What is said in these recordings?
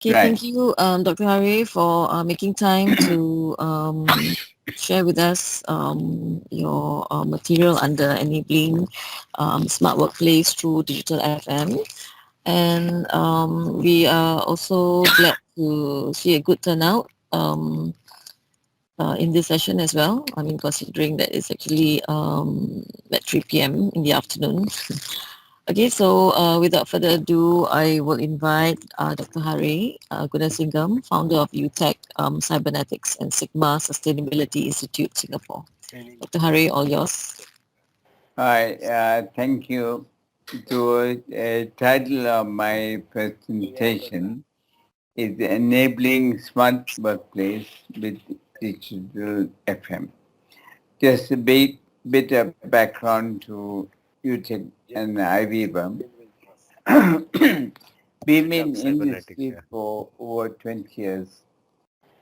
Okay, thank you, Dr. Hari, for making time to share with us your material under enabling smart workplace through digital FM. And we are also glad to see a good turnout in this session as well. I mean, considering that it's actually at 3 p.m. in the afternoon. Okay, so without further ado, I will invite Dr. Hari Gunasingham, founder of UTech Cybernetics and Sigma Sustainability Institute, Singapore. Dr. Hari, all yours. Hi, thank you. The title of my presentation is Enabling Smart Workplace with Digital FM. Just a bit of background to UTech and IBDC. We've been in this field for over 20 years,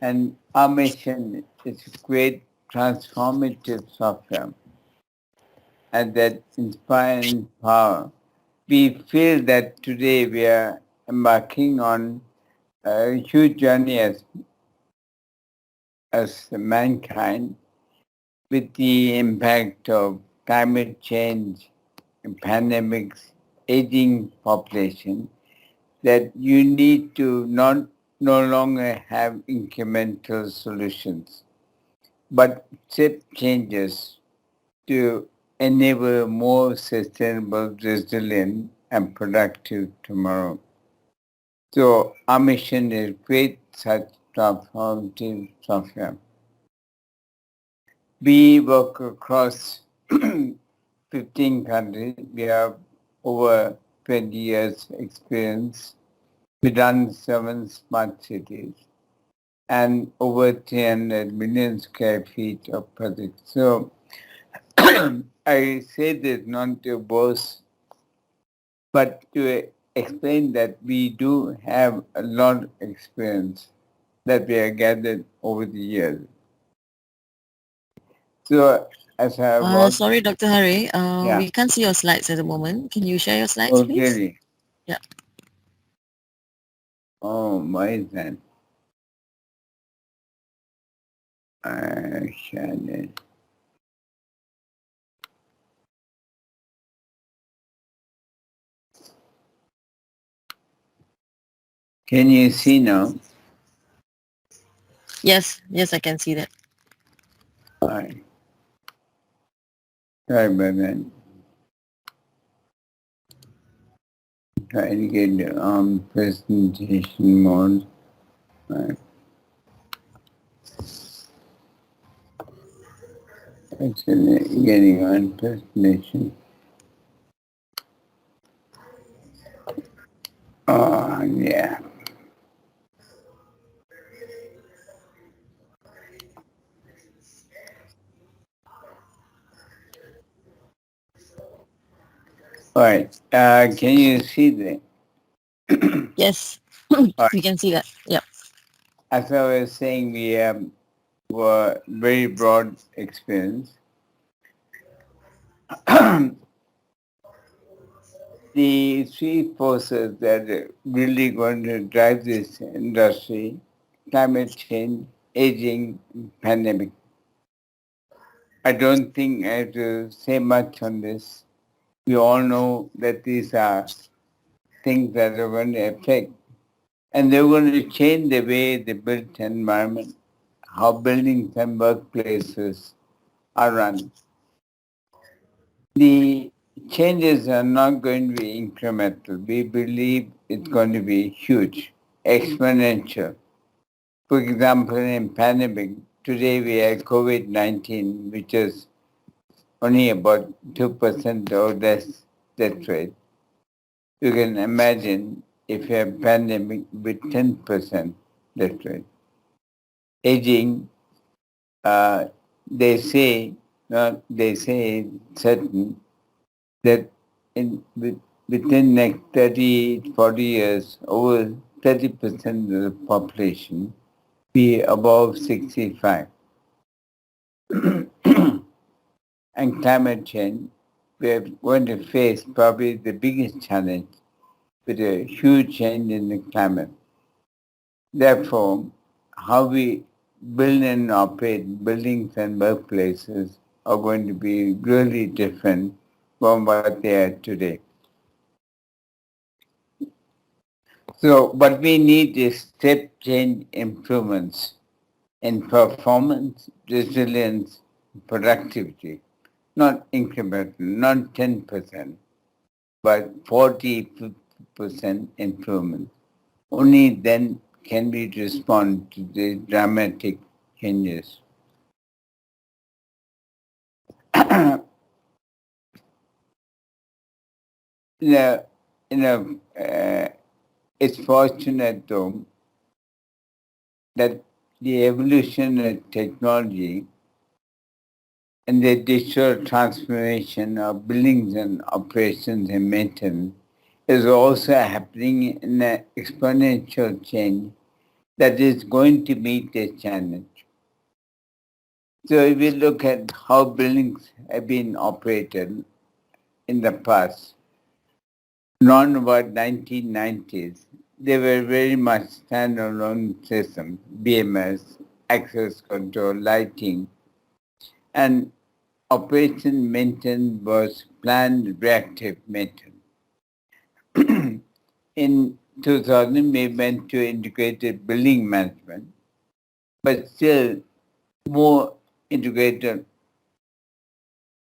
and our mission is to create transformative software and that inspiring power. We feel that today we are embarking on a huge journey as mankind with the impact of climate change, pandemics, aging population, that you need to no longer have incremental solutions, but step changes to enable a more sustainable, resilient, and productive tomorrow. So our mission is create such transformative software. We work across 15 countries. We have over 20 years experience. We run 7 smart cities and over 300 million square feet of projects. So I say this not to boast, but to explain that we do have a lot of experience that we have gathered over the years. So as I was... Sorry, Dr. Hari, we can't see your slides at the moment. Can you share your slides, please? Really? Yeah. Oh, why is that? I shared it. Can you see now? Yes, I can see that. All right. Sorry about that. Try to get the presentation mode. All right. Actually, getting on presentation. Oh, yeah. All right. Can you see that? Yes, we can see that. Yeah. As I was saying, we were very broad experience. The three forces that are really going to drive this industry: climate change, aging, pandemic. I don't think I have to say much on this. We all know that these are things that are going to affect, and they're going to change the way the built environment, how buildings and workplaces are run. The changes are not going to be incremental. We believe it's going to be huge, exponential. For example, in pandemic, today we have COVID-19, which is only about 2% or less death rate. You can imagine if you have pandemic with 10% death rate. Aging, they say certain that within next 30, 40 years, over 30% of the population be above 65. And climate change, we are going to face probably the biggest challenge with a huge change in the climate. Therefore, how we build and operate buildings and workplaces are going to be really different from what they are today. So what we need is step change improvements in performance, resilience, productivity, not incremental, not 10%, but 40% improvement. Only then can we respond to the dramatic changes. you know, it's fortunate though that the evolution of technology and the digital transformation of buildings and operations and maintenance is also happening in an exponential change that is going to meet this challenge. So if we look at how buildings have been operated in the past, around about 1990s, they were very much standalone systems, BMS, access control, lighting, and operation maintenance was planned reactive maintenance. In 2000, we went to integrated building management, but still more integrated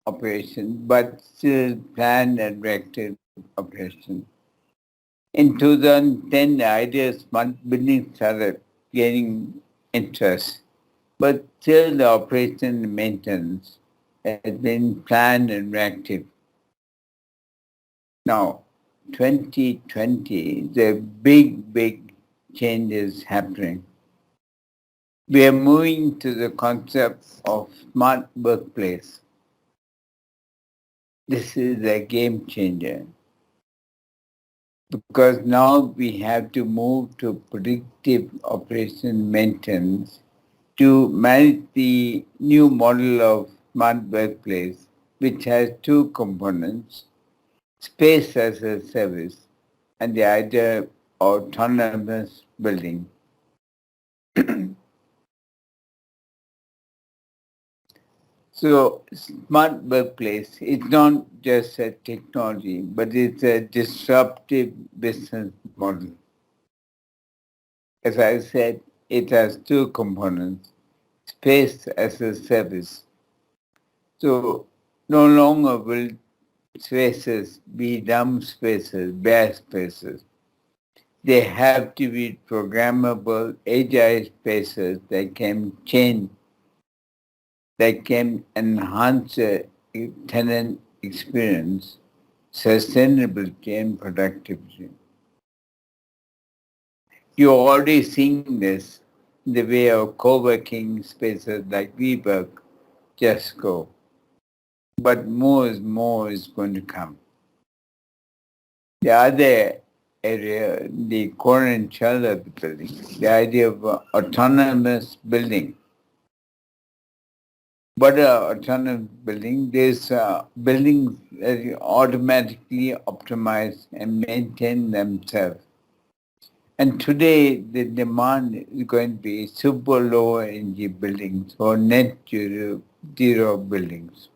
operation, but still planned and reactive operation. In 2010, the idea of smart building started gaining interest, but still the operation and maintenance has been planned and reactive. Now, 2020, the big change is happening. We are moving to the concept of smart workplace. This is a game changer because now we have to move to predictive operation maintenance to manage the new model of smart workplace, which has two components, space as a service and the idea of autonomous building. So smart workplace is not just a technology, but it's a disruptive business model. As I said, it has two components, space as a service. So no longer will spaces be dumb spaces, bare spaces. They have to be programmable, agile spaces that can change, that can enhance the tenant experience, sustainability, and productivity. You're already seeing this in the way of co-working spaces like WeWork, Just Go. But more is going to come. The other area, the core and shell of the building, the idea of autonomous building. But autonomous building, there's buildings that automatically optimize and maintain themselves. And today, the demand is going to be super low energy buildings or net zero buildings.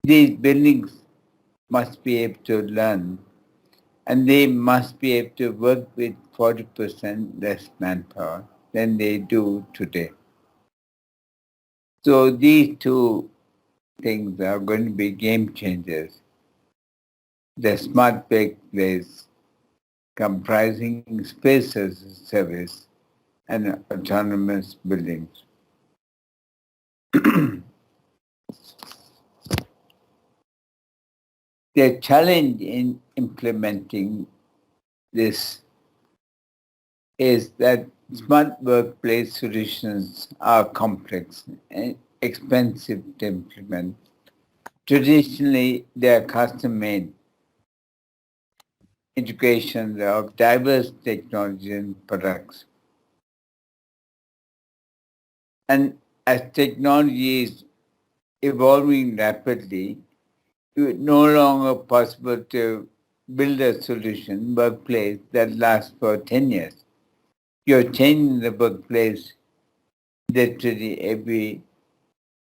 These buildings must be able to learn and they must be able to work with 40% less manpower than they do today. So these two things are going to be game changers. The smart workplace comprising space as a service and autonomous buildings. The challenge in implementing this is that smart workplace solutions are complex and expensive to implement. Traditionally, they are custom-made integrations of diverse technology and products. And as technology is evolving rapidly, it's no longer possible to build a solution, workplace that lasts for 10 years. You're changing the workplace literally every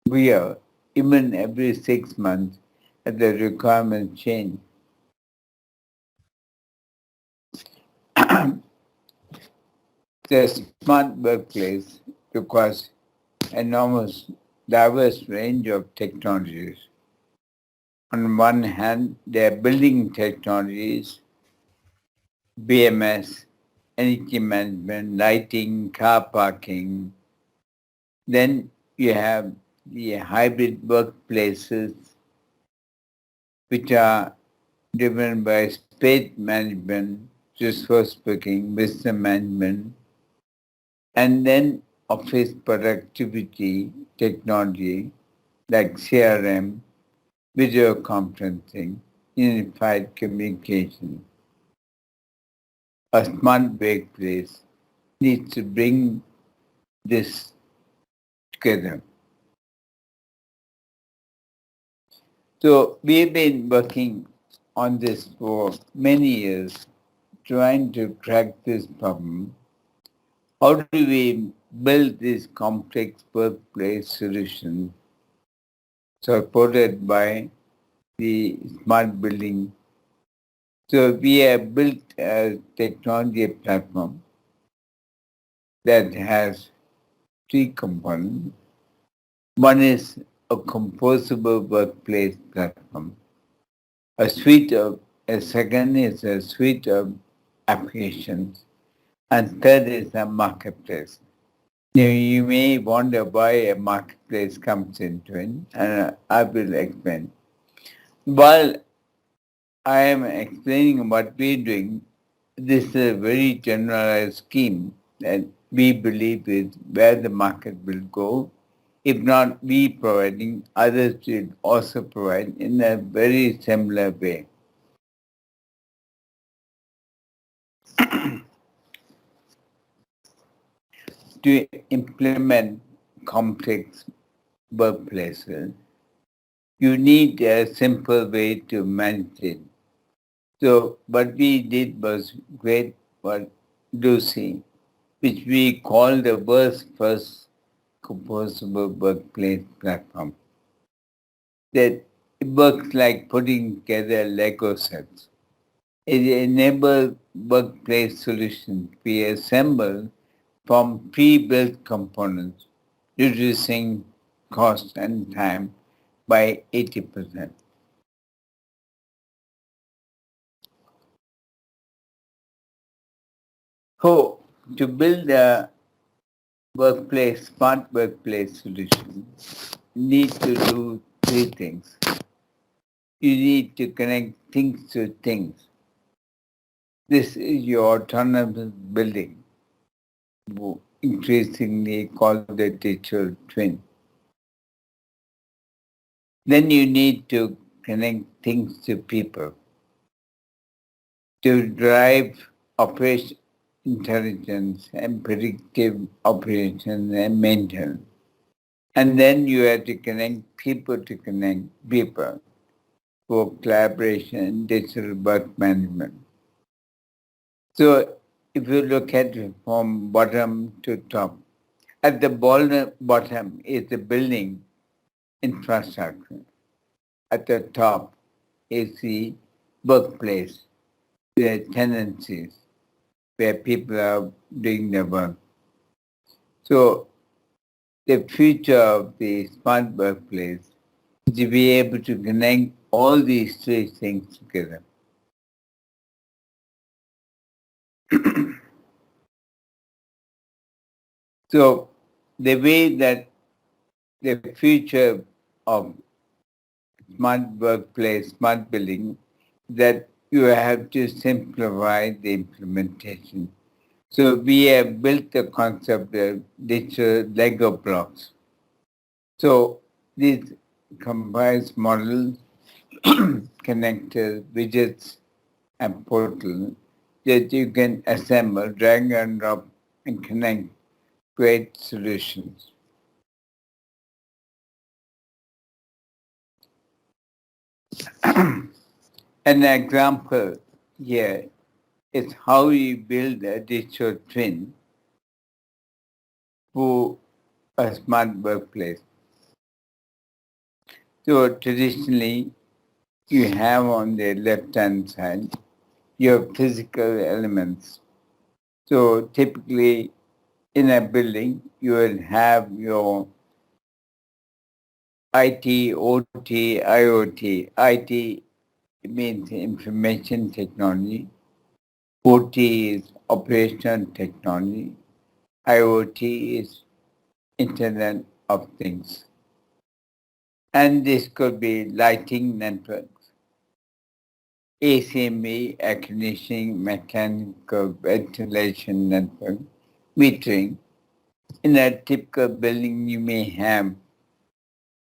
year, even every 6 months, as the requirements change. The smart workplace requires enormous, diverse range of technologies. On one hand, there are building technologies, BMS, energy management, lighting, car parking. Then you have the hybrid workplaces, which are driven by space management, resource booking, business management, and then office productivity technology like CRM, video conferencing, unified communication. A smart workplace needs to bring this together. So we've been working on this for many years, trying to crack this problem. How do we build this complex workplace solution supported by the smart building? So we have built a technology platform that has three components. One is a composable workplace platform. A second is a suite of applications, and third is a marketplace. Now, you may wonder why a marketplace comes into it, and I will explain. While I am explaining what we're doing, this is a very generalized scheme that we believe is where the market will go. If not we providing, others will also provide in a very similar way. To implement complex workplaces, you need a simple way to manage it. So what we did was create what Lucy, which we call the world's first composable workplace platform. That it works like putting together Lego sets. It enables workplace solutions to be assembled from pre-built components, reducing cost and time by 80%. So, to build a smart workplace solution, you need to do three things. You need to connect things to things. This is your autonomous building, increasingly called the digital twin. Then you need to connect things to people to drive operation intelligence and predictive operations and maintenance. And then you have to connect people to connect people for collaboration and digital work management. So if you look at it from bottom to top, at the bottom is the building infrastructure. At the top is the workplace, the tenancies, where people are doing their work. So the future of the smart workplace is to be able to connect all these three things together. So the way that the future of smart workplace, smart building, that you have to simplify the implementation. So we have built the concept of digital Lego blocks. So these comprise models, connectors, widgets, and portals that you can assemble, drag and drop, and connect, create solutions. An example here is how we build a digital twin for a smart workplace. So traditionally, you have on the left-hand side your physical elements. So typically in a building, you will have your IT, OT, IoT. IT means information technology. OT is operational technology. IoT is Internet of Things. And this could be lighting networks, ACME, air conditioning, mechanical ventilation network, metering. In a typical building, you may have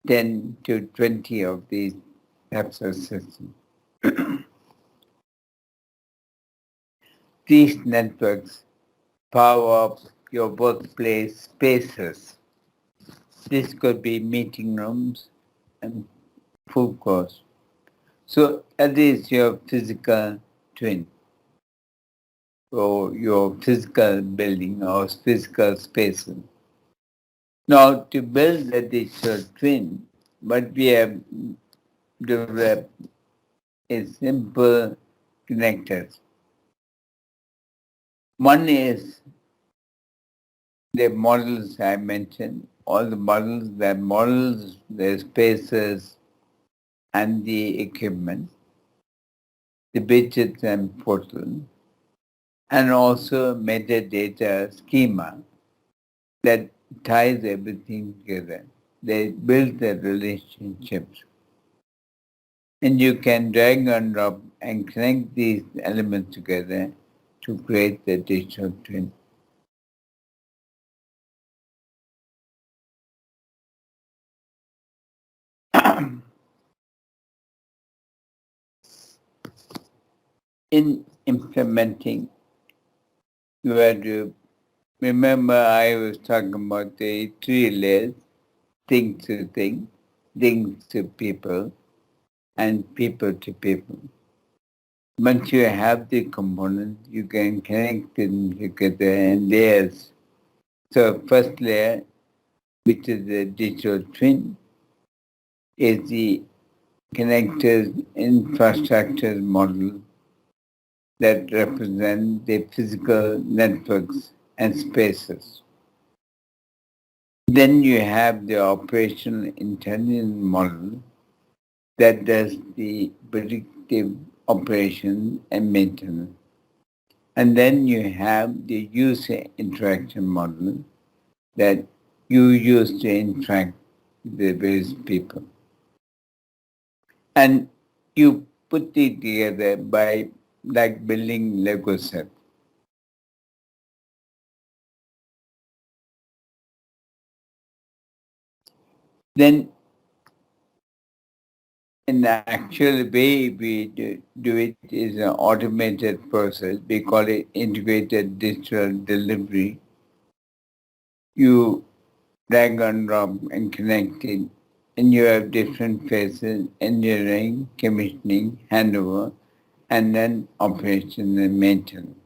10 to 20 of these types of systems. These networks power up your workplace spaces. This could be meeting rooms and food courts. So that is your physical twin, or your physical building or physical spaces. Now, to build the digital twin, what we have developed is simple connectors. One is the models I mentioned, all the models, the spaces, and the equipment, the widgets and portal, and also metadata schema that ties everything together. They build the relationships. And you can drag and drop and connect these elements together to create the digital twin. In implementing, you have to remember I was talking about the three layers: thing to thing, things to people, and people to people. Once you have the components, you can connect them together in layers. So first layer, which is the digital twin, is the connected infrastructure model that represent the physical networks and spaces. Then you have the operational intelligence model that does the predictive operation and maintenance. And then you have the user interaction model that you use to interact with the various people. And you put it together by like building Lego set. Then in the actual way we do it is an automated process. We call it integrated digital delivery. You drag and drop and connect it, and you have different phases: engineering, commissioning, handover, and then operation and maintenance.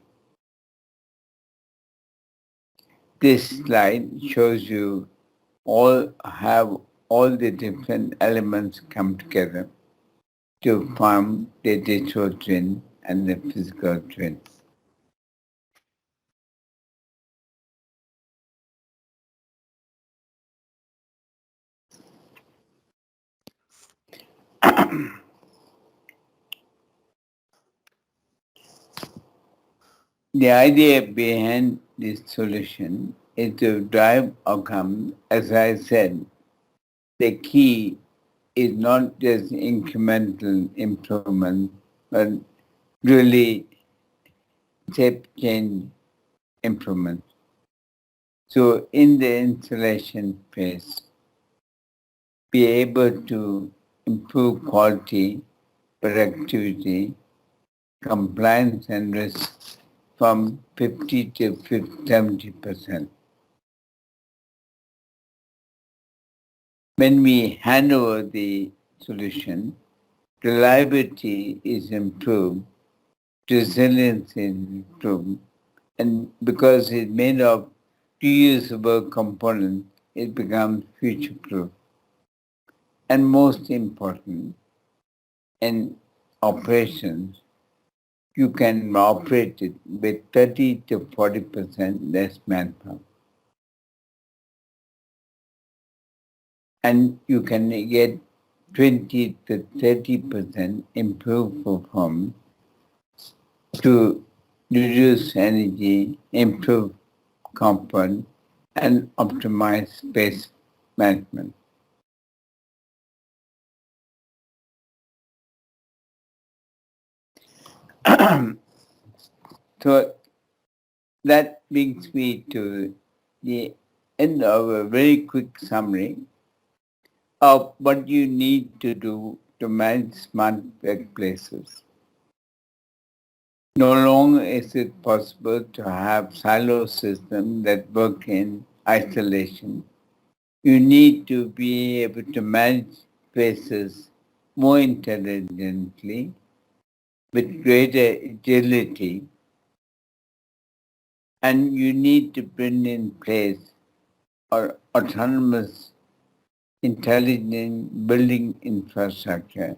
This slide shows you all the different elements come together to form the digital twin and the physical twin. The idea behind this solution is to drive outcome. As I said, the key is not just incremental improvement, but really step change improvement. So in the installation phase, be able to improve quality, productivity, compliance and risk from 50 to 70%. When we hand over the solution, reliability is improved, resilience is improved, and because it's made of reusable components, it becomes future-proof. And most important, in operations, you can operate it with 30 to 40% less manpower. And you can get 20 to 30% improved performance to reduce energy, improve comfort, and optimize space management. So that brings me to the end of a very quick summary of what you need to do to manage smart workplaces. No longer is it possible to have silo systems that work in isolation. You need to be able to manage spaces more intelligently with greater agility, and you need to bring in place or autonomous intelligent building infrastructure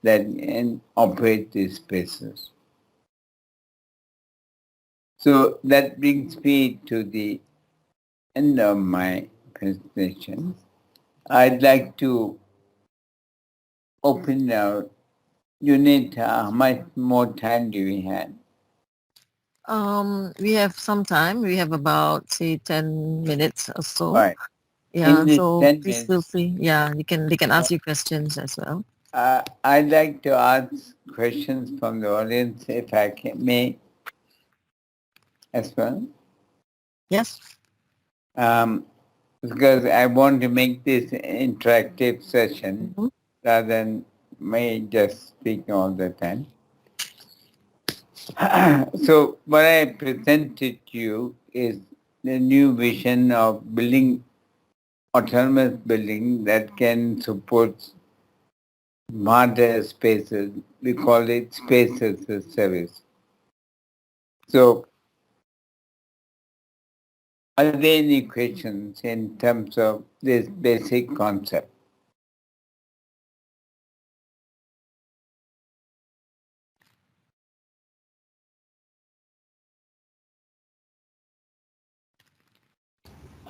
that can operate these spaces. So that brings me to the end of my presentation. I'd like to open out. You need how much more time do we have? We have some time. We have about say 10 minutes or so. All right. Yeah. In this So 10 please feel minutes, free. Yeah, they can ask you questions as well. I'd like to ask questions from the audience if I may as well. Yes. Because I want to make this an interactive session Mhm. rather than me just speaking all the time. So what I presented to you is the new vision of building autonomous building that can support smarter spaces. We call it space as a service. So are there any questions in terms of this basic concept?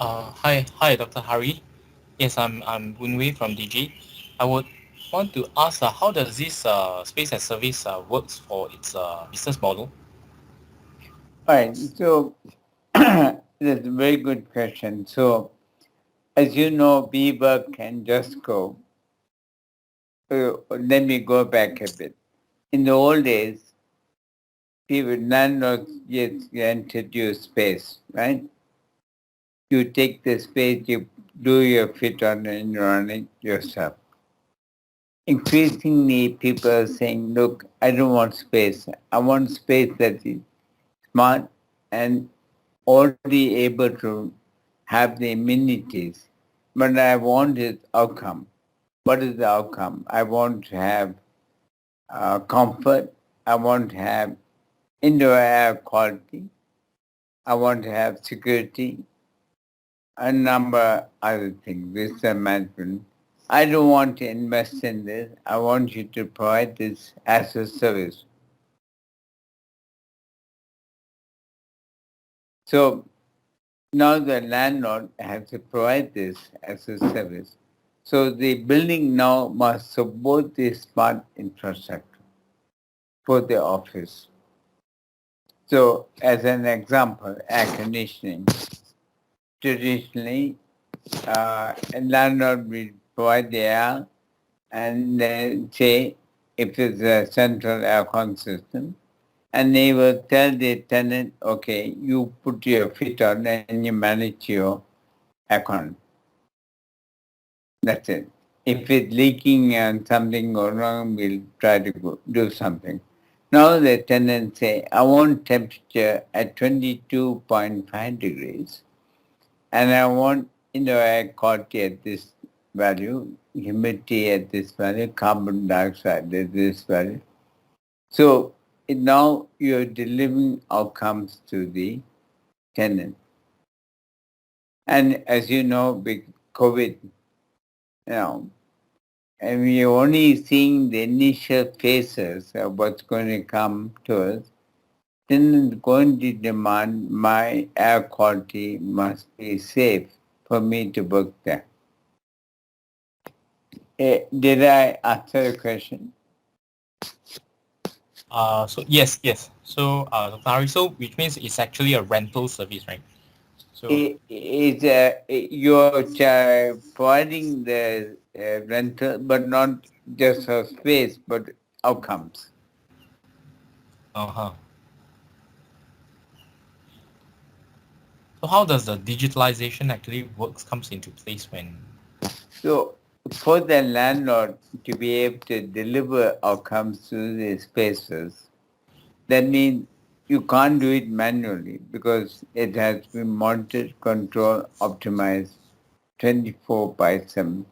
Hi, Dr. Hari. Yes, I'm Bunwei from DG. I would want to ask, how does this space as service works for its business model? All right, so that's a very good question. So as you know, we work and just go. Let me go back a bit. In the old days, people landlords just rented you space, right? You take the space, you do your fit on it and run it yourself. Increasingly, people are saying, look, I don't want space. I want space that is smart and already able to have the amenities. But I want its outcome. What is the outcome? I want to have comfort. I want to have indoor air quality. I want to have security. A number of other things, risk management. I don't want to invest in this. I want you to provide this as a service. So now the landlord has to provide this as a service. So the building now must support the smart infrastructure for the office. So as an example, air conditioning. Traditionally, a landlord will provide the air and say if it's a central aircon system, and they will tell the tenant, okay, you put your feet on and you manage your aircon. That's it. If it's leaking and something goes wrong, we'll try to do something. Now the tenants say, I want temperature at 22.5 degrees and I want indoor air quality at this value, humidity at this value, carbon dioxide at this value. So now you're delivering outcomes to the tenant. And as you know, with COVID, and we're only seeing the initial phases of what's going to come to us, then it's going to demand my air quality must be safe for me to work there. Did I answer the question? So yes. So, Dr. Hari, so which means it's actually a rental service, right? So, You're providing the rental, but not just for space, but outcomes. uh-huh. So how does the digitalization actually comes into place when? So for the landlord to be able to deliver outcomes to the spaces, that means you can't do it manually because it has been monitored, controlled, optimized 24 by 7.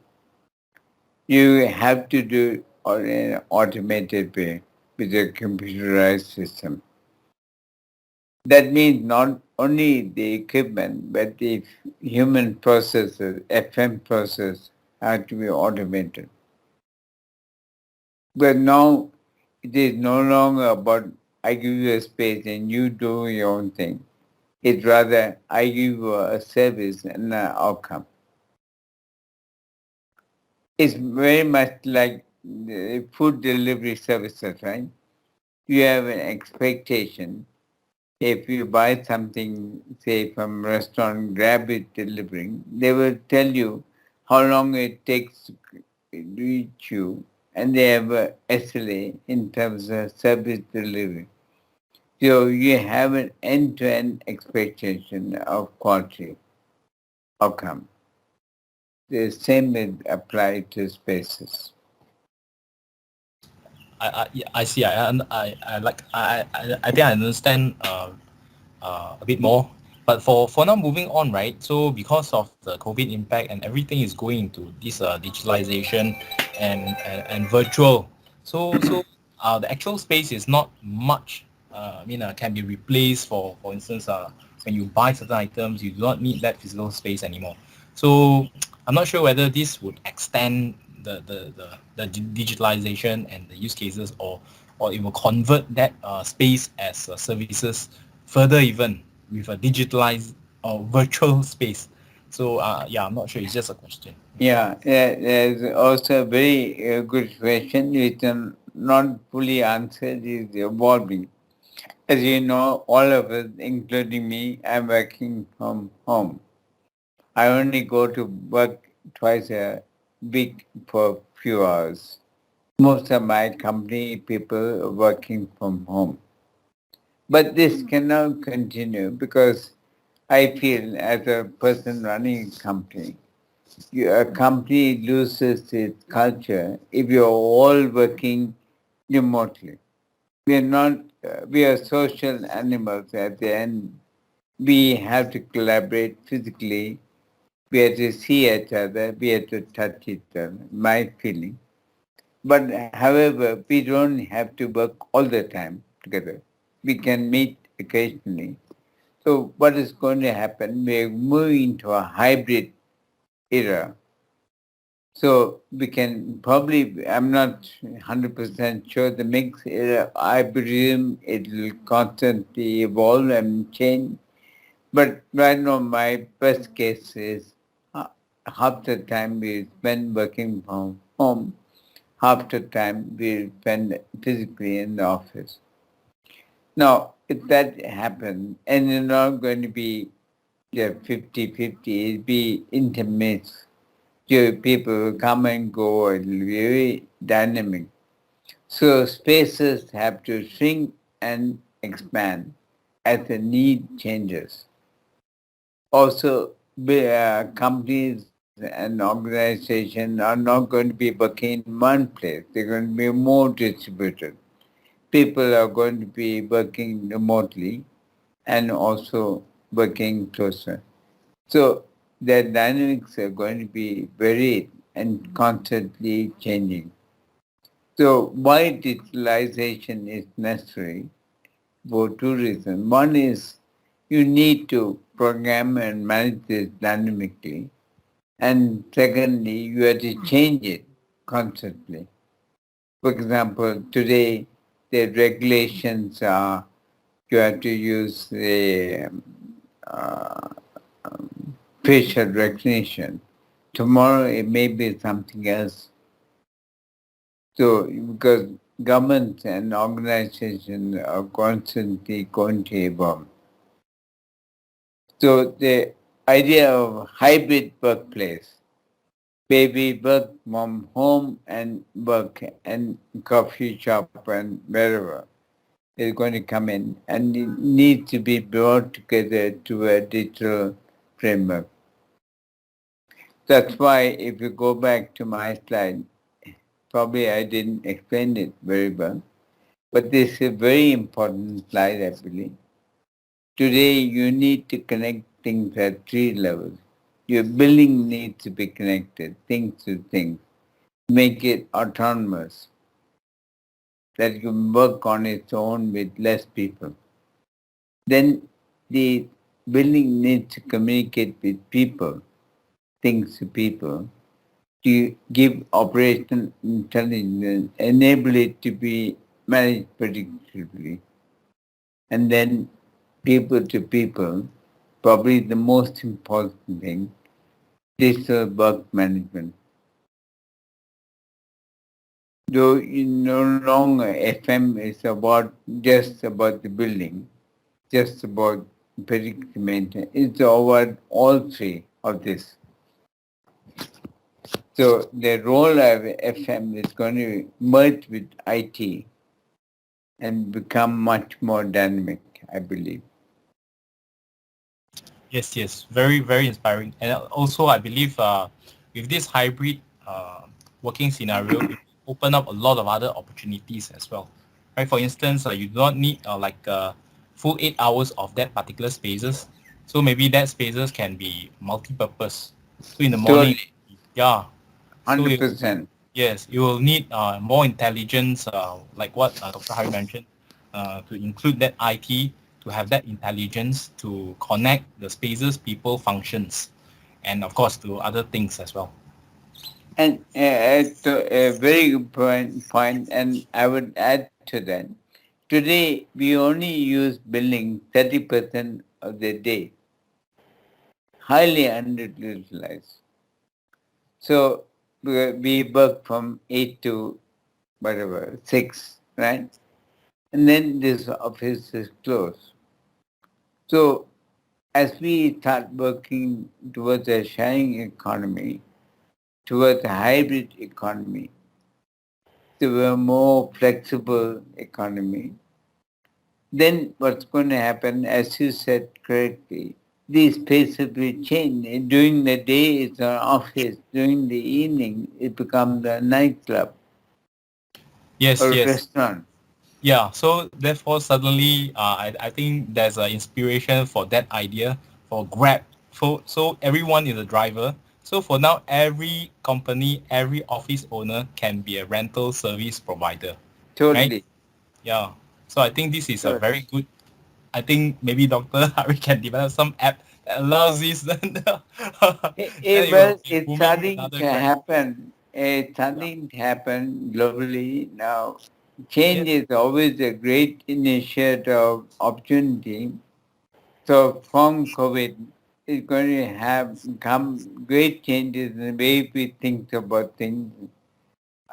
You have to do it on an automated way with a computerized system. That means not only the equipment, but the human processes, FM process, have to be automated. But now it is no longer about I give you a space and you do your own thing. It's rather I give you a service and an outcome. It's very much like the food delivery services, right? You have an expectation. If you buy something, say from a restaurant, grab it delivering, they will tell you how long it takes to reach you, and they have a SLA in terms of service delivery. So you have an end-to-end expectation of quality outcome. The same will apply to spaces. I see. I think I understand a bit more. But for now, moving on, right? So because of the COVID impact and everything is going into this digitalization and virtual, so the actual space is not much. Can be replaced for instance, when you buy certain items, you do not need that physical space anymore. So I'm not sure whether this would extend the digitalization and the use cases, or it will convert that space as services further even with a digitalized or virtual space. So yeah, I'm not sure. It's just a question. Yeah, there's also a very good question which not fully answered is evolving. As you know, all of us, including me, I'm working from home. I only go to work twice a week for a few hours. Most of my company people are working from home. But this cannot continue because I feel as a person running a company, a company loses its culture if you're all working remotely. We are not, we are social animals at the end. We have to collaborate physically. We have to see each other. We have to touch each other, my feeling. But however, we don't have to work all the time together. We can meet occasionally. So what is going to happen? We're moving into a hybrid era. So we can probably, I'm not 100% sure the mix, I presume it will constantly evolve and change. But right now my best case is half the time we spend working from home, half the time we spend physically in the office. Now, if that happens, and it's not going to be 50-50, it'll be intermixed. People will come and go, it'll be very dynamic. So spaces have to shrink and expand as the need changes. Also, companies and organizations are not going to be working in one place. They're going to be more distributed. People are going to be working remotely and also working closer. So the dynamics are going to be varied and constantly changing. So why digitalization is necessary? For two reasons. One is you need to program and manage this dynamically. And secondly, you have to change it constantly. For example, today the regulations are you have to use the uh, facial recognition. Tomorrow it may be something else. So because governments and organizations are constantly going to evolve. So the idea of hybrid workplace, where we work from home and work and coffee shop and wherever, is going to come in and it needs to be brought together to a digital framework. That's why if you go back to my slide, probably I didn't explain it very well, but this is a very important slide, I believe. Today, you need to connect things at three levels. Your building needs to be connected, things to things. Make it autonomous, that you can work on its own with less people. Then the building needs to communicate with people, things to people, to give operational intelligence, enable it to be managed predictably. And then people to people, probably the most important thing, digital work management. Though no longer FM is just about the building, just about predictive maintenance, it's about all three of this. So the role of FM is going to merge with IT and become much more dynamic, I believe. Yes, yes, very, very inspiring. And also, I believe with this hybrid working scenario, it open up a lot of other opportunities as well. Right? For instance, you do not need full 8 hours of that particular spaces. So maybe that spaces can be multi-purpose. So in the morning, Totally, yeah. So 100%. yes, you will need more intelligence, like what Dr. Hari mentioned, to include that IT, to have that intelligence to connect the spaces, people, functions, and of course to other things as well. And a very good point, and I would add to that. Today, we only use building 30% of the day, highly underutilized. So we work from 8 to whatever, 6, right? And then this office is closed. So as we start working towards a sharing economy, towards a hybrid economy, to a more flexible economy, then what's going to happen, as you said correctly, these spaces will change. During the day, it's an office. During the evening, it becomes a nightclub Yes, or yes. restaurant. Yeah, so therefore suddenly I think there's an inspiration for that idea for Grab. So everyone is a driver. So for now, every company, every office owner can be a rental service provider, right? Totally. Yeah. So I think this is a So, very good. I think maybe Dr. Hari can develop some app that allows this. Then it will well, be it's booming starting another to Grab. happen. It's starting to happen globally now. Yes. Change is always a great initiative opportunity. So from COVID, it's going to have come great changes in the way we think about things.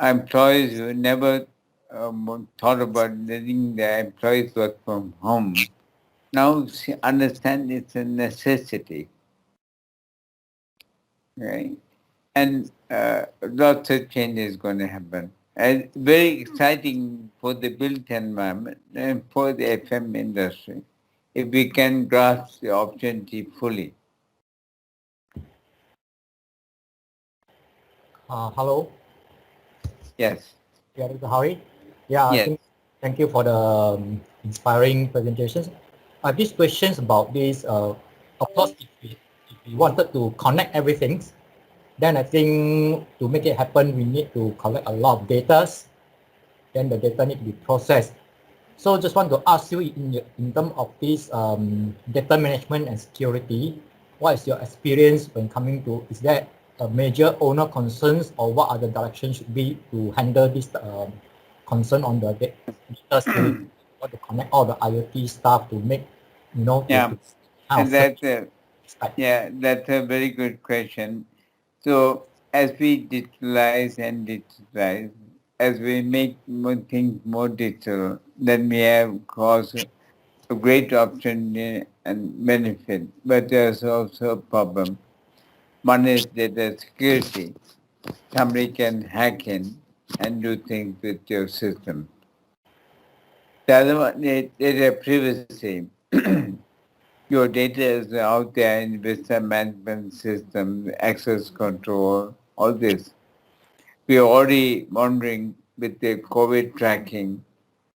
Employees who never thought about letting their employees work from home now understand it's a necessity, right? And lots of change is going to happen. And very exciting for the built environment and for the FM industry if we can grasp the opportunity fully. Hello, Yes, yeah, Dr. Hari. Yeah, I yes. think thank you for the inspiring presentations. These questions about this, of course, if we wanted to connect everything, then I think to make it happen, we need to collect a lot of data. Then the data need to be processed. So just want to ask you in terms of this data management and security, what is your experience when coming to, is there a major owner concerns or what are the directions should be to handle this concern on the data security, what to connect all the IoT stuff to make, Yeah, to and type. that's a very good question. So as we digitalize, as we make more things more digital, then we have caused a great opportunity and benefit. But there's also a problem. One is data security. Somebody can hack in and do things with your system. The other one is data privacy. Your data is out there in visa management system, access control, all this. We are already wondering with the COVID tracking,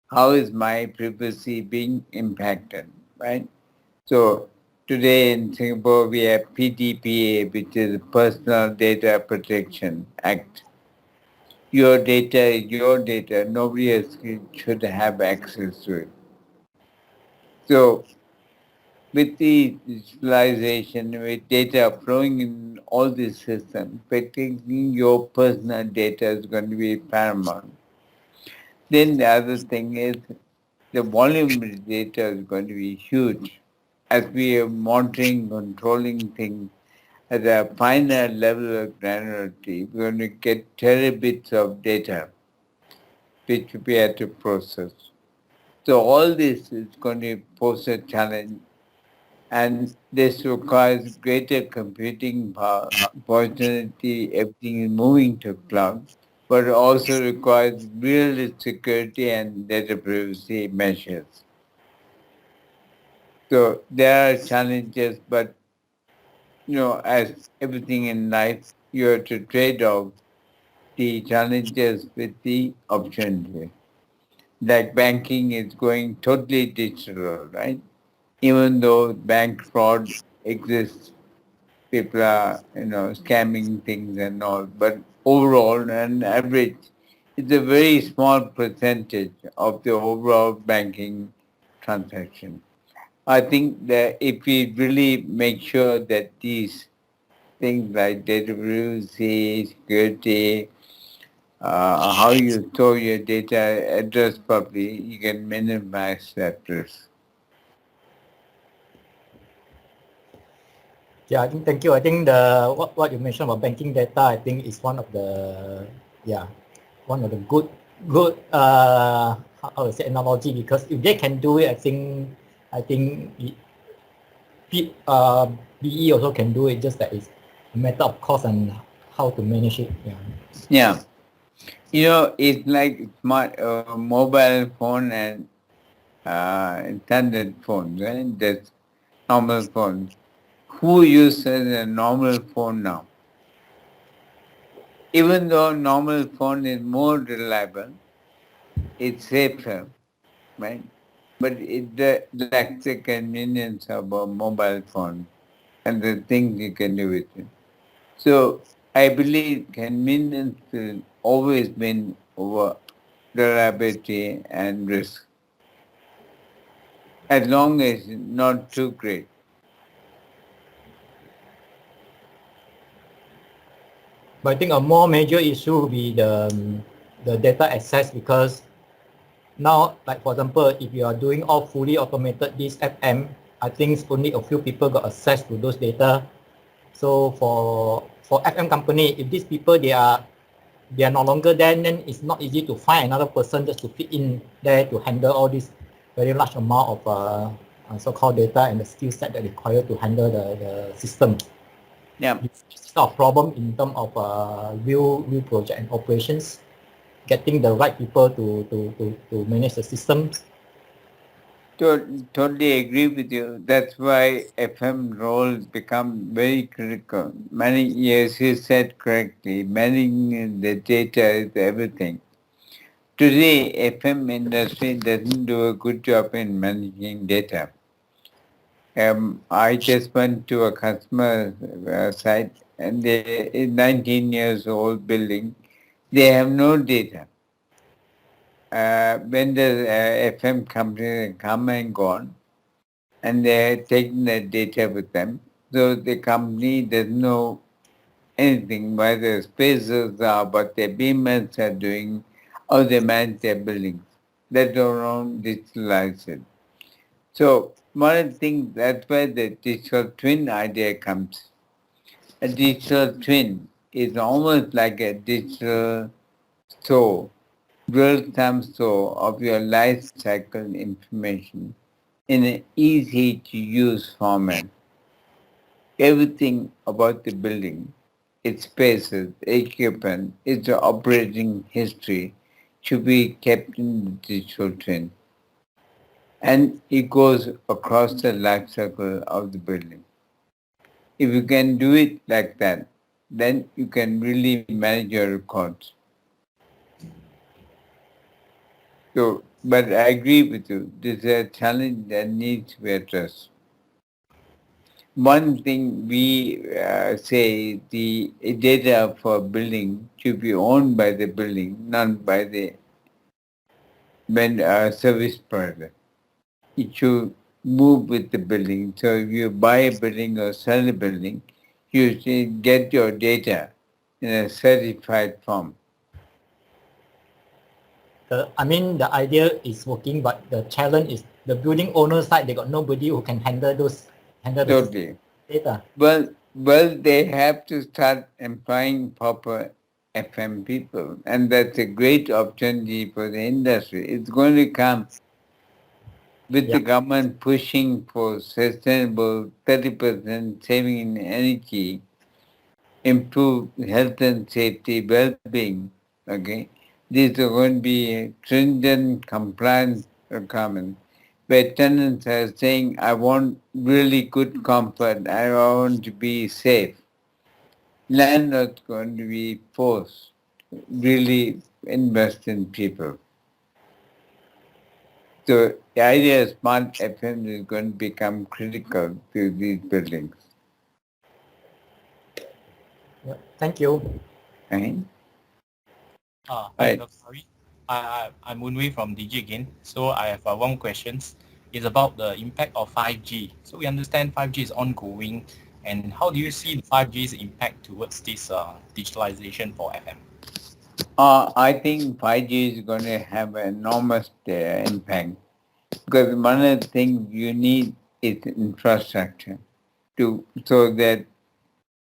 how is my privacy being impacted, right? So today in Singapore, we have PDPA, which is Personal Data Protection Act. Your data is your data. Nobody else should have access to it. So with the digitalization, with data flowing in all these systems, protecting your personal data is going to be paramount. Then the other thing is the volume of data is going to be huge. As we are monitoring, controlling things at a finer level of granularity, we're going to get terabits of data which we have to process. So all this is going to pose a challenge, and this requires greater computing power. Fortunately, everything is moving to cloud, but it also requires real security and data privacy measures. So there are challenges, but as everything in life, you have to trade off the challenges with the opportunity. Like banking is going totally digital, right? Even though bank fraud exists, people are, scamming things and all, but overall and average, it's a very small percentage of the overall banking transaction. I think that if we really make sure that these things like data privacy, security, how you store your data address properly, you can minimize that risk. Yeah, thank you. I think the what you mentioned about banking data, I think is one of the good how to say analogy, because if they can do it, I think BE also can do it. Just that it's a matter of cost and how to manage it. Yeah. Yeah. It's like smart mobile phone and standard phone, right? That's normal phone. Who uses a normal phone now? Even though normal phone is more reliable, it's safer, right? But it lacks the convenience of a mobile phone and the things you can do with it. So I believe convenience will always win over reliability and risk, as long as it's not too great. But I think a more major issue will be the data access, because now, like for example, if you are doing all fully automated this FM, I think only a few people got access to those data. So for FM company, if these people they are no longer there, then it's not easy to find another person just to fit in there to handle all this very large amount of so-called data and the skill set that required to handle the system. Yeah. It's not a problem in terms of real project and operations, getting the right people to manage the systems. Totally agree with you. That's why FM role become very critical. Many years you said correctly, managing the data is everything. Today, FM industry doesn't do a good job in managing data. I just went to a customer site, and they 19 years old building. They have no data. when the FM companies come and gone, and they had taken the data with them, so the company doesn't know anything where the spaces are, what their beamers are doing, how they manage their buildings. Let alone digitalize it. So one of the things, that's where the digital twin idea comes. A digital twin is almost like a digital store, real-time store of your life cycle information in an easy-to-use format. Everything about the building, its spaces, equipment, its operating history should be kept in the digital twin. And it goes across the life cycle of the building. If you can do it like that, then you can really manage your records. So, but I agree with you. This is a challenge that needs to be addressed. One thing we say, the data for building should be owned by the building, not by the service provider. It should move with the building. So if you buy a building or sell a building, you should get your data in a certified form. The idea is working, but the challenge is the building owner side. They got nobody who can handle the Totally. data. Well, they have to start employing proper FM people, and that's a great opportunity for the industry. It's going to come with the government pushing for sustainable 30% saving in energy, improve health and safety, well-being. Okay, these are going to be stringent compliance requirements where tenants are saying, I want really good comfort, I want to be safe. Landlords going to be forced to really invest in people. So the idea of smart FM is going to become critical to these buildings. Yeah. Thank you. Right? Hi, Right. Dr. Hari. I'm Unwei from DG again. So I have one question. It's about the impact of 5G. So we understand 5G is ongoing, and how do you see the 5G's impact towards this digitalization for FM? I think 5G is going to have an enormous impact because one of the things you need is infrastructure so that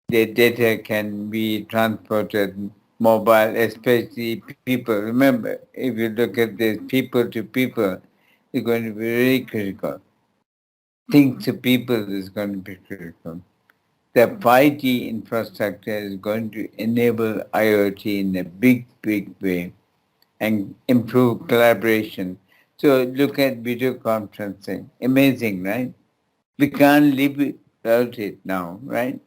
the data can be transported mobile, especially people. Remember, if you look at this people to people, it's going to be very critical. Things to people is going to be critical. The 5G infrastructure is going to enable IoT in a big, big way and improve collaboration. So look at video conferencing. Amazing, right? We can't live without it now, right?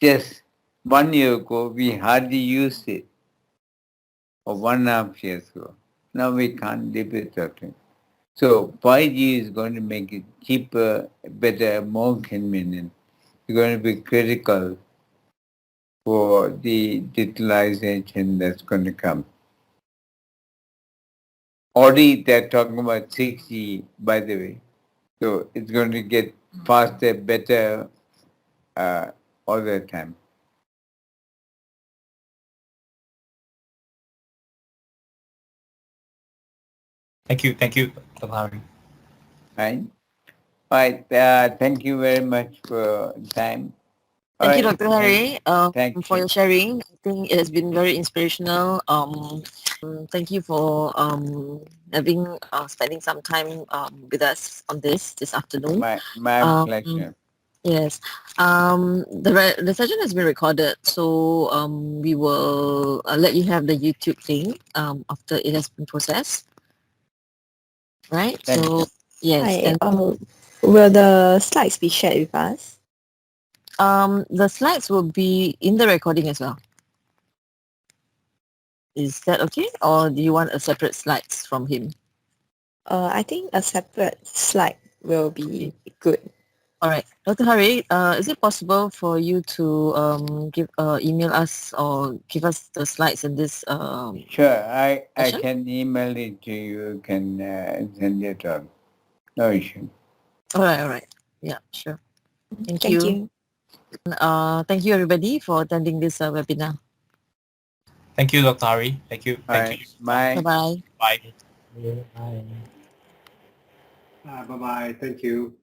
Just 1 year ago, we hardly used it, or 1.5 years ago. Now we can't live without it. So 5G is going to make it cheaper, better, more convenient. It's going to be critical for the digitalization that's going to come. Already they're talking about 6G, by the way. So it's going to get faster, better all the time. Thank you, Dr. Hari. Right? Right. Thank you very much for the time. Thank you, Alright, Dr. Hari, thank for you. your sharing. I think it has been very inspirational. Thank you for having spending some time with us on this afternoon. My pleasure. Yes. The session has been recorded, so we will let you have the YouTube link after it has been processed. Right. Thank so you. yes, Hi, and will the slides be shared with us? the slides will be in the recording as well. Is that okay, or do you want a separate slides from him? I think a separate slide will be good. All right, Dr. Hari, is it possible for you to email us or give us the slides in this Sure, I session? can email it to you. You can send it on. No issue. All right. Yeah, sure. Thank Thank you. you. Thank you everybody for attending this webinar. Thank you, Dr. Hari. Thank you. All Thank right. you. Bye. Bye-bye. Bye. Yeah, bye. Bye-bye. Thank you.